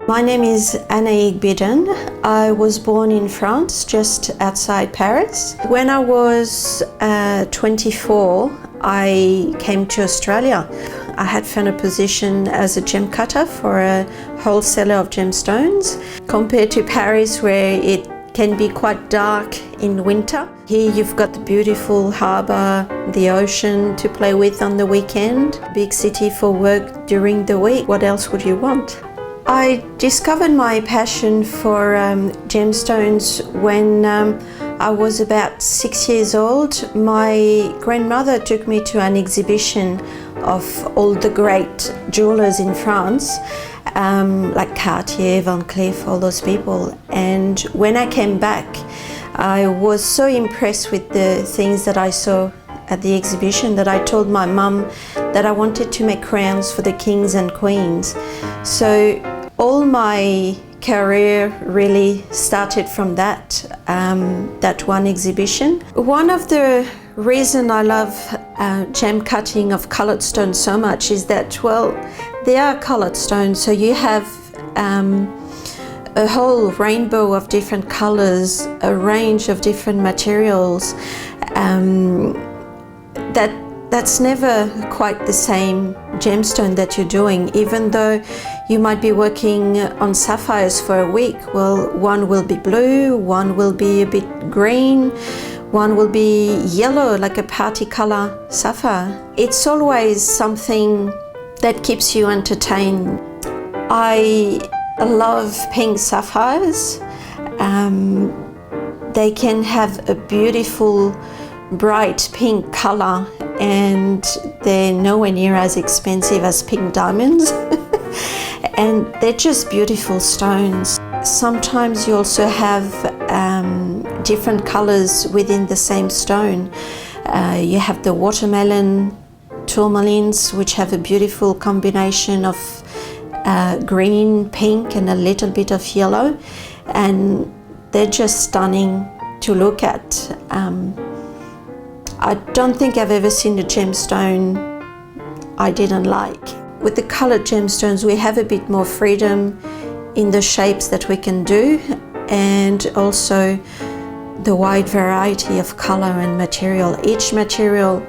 My name is Annaig. I was born in France, just outside Paris. When I was 24, I came to Australia. I had found a position as a gem cutter for a wholesaler of gemstones. Compared to Paris, where it can be quite dark in winter, here you've got the beautiful harbour, the ocean to play with on the weekend, big city for work during the week. What else would you want? I discovered my passion for gemstones when I was about 6 years old. My grandmother took me to an exhibition of all the great jewellers in France, like Cartier, Van Cleef, all those people. And when I came back, I was so impressed with the things that I saw at the exhibition that I told my mum that I wanted to make crowns for the kings and queens. So all my career really started from that one exhibition. One of the reasons I love gem cutting of coloured stones so much is that, well, they are coloured stones, so you have a whole rainbow of different colours, a range of different materials. That's never quite the same gemstone that you're doing, even though you might be working on sapphires for a week. Well, one will be blue, one will be a bit green, one will be yellow, like a party color sapphire. It's always something that keeps you entertained. I love pink sapphires. They can have a beautiful bright pink color, and they're nowhere near as expensive as pink diamonds. And they're just beautiful stones. Sometimes you also have different colors within the same stone. You have the watermelon tourmalines, which have a beautiful combination of green, pink, and a little bit of yellow, and they're just stunning to look at. I don't think I've ever seen a gemstone I didn't like. With the colored gemstones, we have a bit more freedom in the shapes that we can do, and also the wide variety of color and material. Each material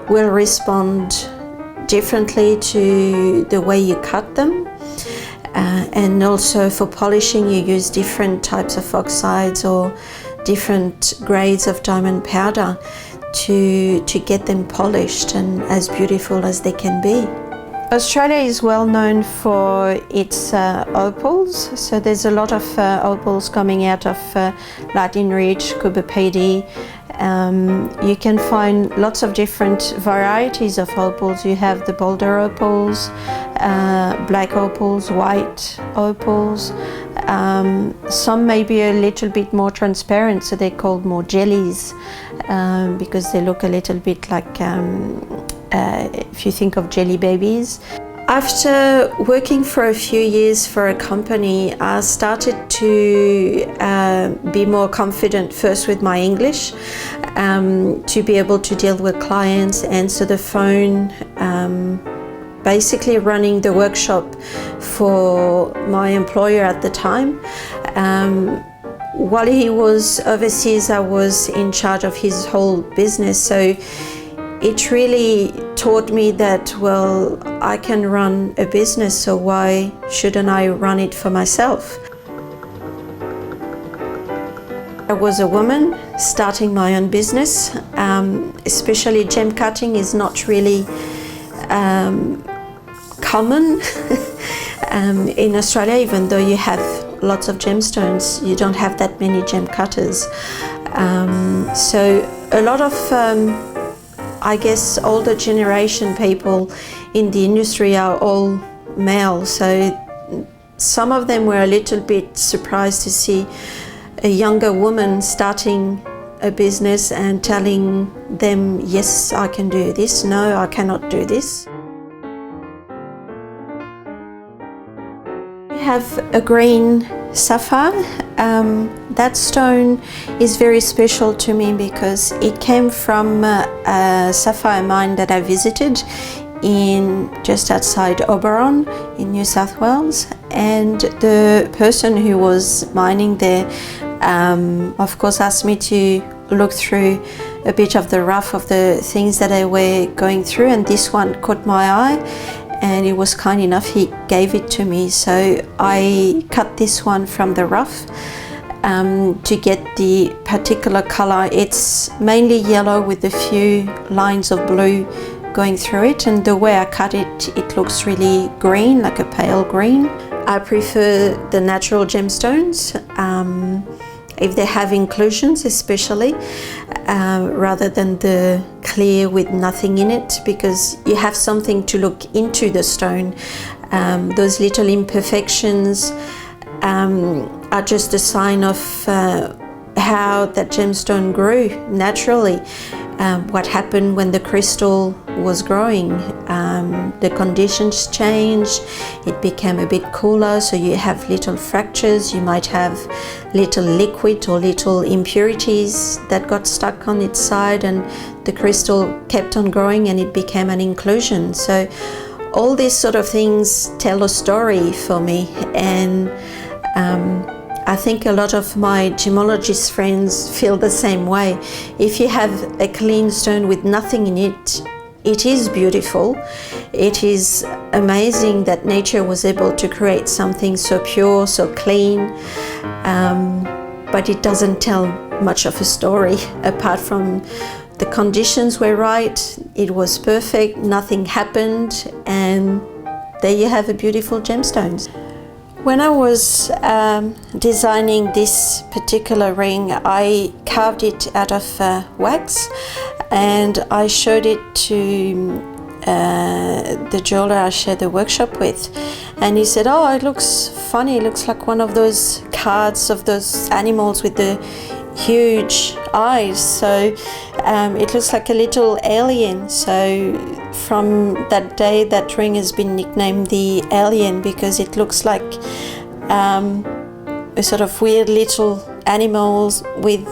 will respond differently to the way you cut them. And also for polishing, you use different types of oxides or different grades of diamond powder to get them polished and as beautiful as they can be. Australia is well known for its opals, so there's a lot of opals coming out of Latin Ridge, Coober Pedy. You can find lots of different varieties of opals. You have the Boulder opals, black opals, white opals. Some may be a little bit more transparent, so they're called more jellies, because they look a little bit like, if you think of jelly babies. After working for a few years for a company, I started to be more confident first with my English, to be able to deal with clients, answer the phone, basically running the workshop for my employer at the time. While he was overseas, I was in charge of his whole business, so it really taught me that, well, I can run a business, so why shouldn't I run it for myself? I was a woman starting my own business, especially gem cutting is not really common in Australia. Even though you have lots of gemstones, you don't have that many gem cutters. So a lot of I guess older generation people in the industry are all male, so some of them were a little bit surprised to see a younger woman starting a business and telling them, yes, I can do this, no, I cannot do this. We have a green sapphire. That stone is very special to me because it came from a sapphire mine that I visited in just outside Oberon in New South Wales, and the person who was mining there of course asked me to look through a bit of the rough of the things that I were going through, and this one caught my eye and he was kind enough, he gave it to me. So I cut this one from the rough to get the particular color. It's mainly yellow with a few lines of blue going through it, and the way I cut it, it looks really green, like a pale green. I prefer the natural gemstones, if they have inclusions especially, rather than the clear with nothing in it, because you have something to look into the stone. Those little imperfections are just a sign of how that gemstone grew naturally, what happened when the crystal was growing. The conditions changed, it became a bit cooler, so you have little fractures, you might have little liquid or little impurities that got stuck on its side, and the crystal kept on growing and it became an inclusion. So all these sort of things tell a story for me, and I think a lot of my gemologist friends feel the same way. If you have a clean stone with nothing in it, it is beautiful. It is amazing that nature was able to create something so pure, so clean, but it doesn't tell much of a story apart from the conditions were right, it was perfect, nothing happened, and there you have a beautiful gemstones. When I was designing this particular ring, I carved it out of wax, and I showed it to the jeweler I shared the workshop with, and he said, "Oh, it looks funny, it looks like one of those cards of those animals with the huge eyes, so it looks like a little alien." So from that day, that ring has been nicknamed the alien, because it looks like a sort of weird little animals with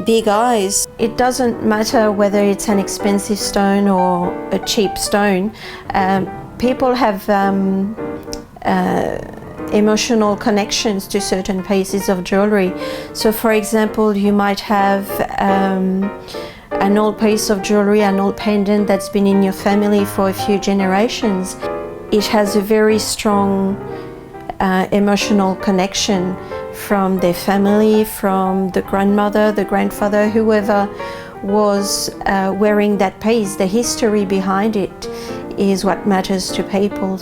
big eyes. It doesn't matter whether it's an expensive stone or a cheap stone. People have emotional connections to certain pieces of jewellery. So for example, you might have an old piece of jewellery, an old pendant that's been in your family for a few generations. It has a very strong emotional connection from their family, from the grandmother, the grandfather, whoever was wearing that piece. The history behind it is what matters to people.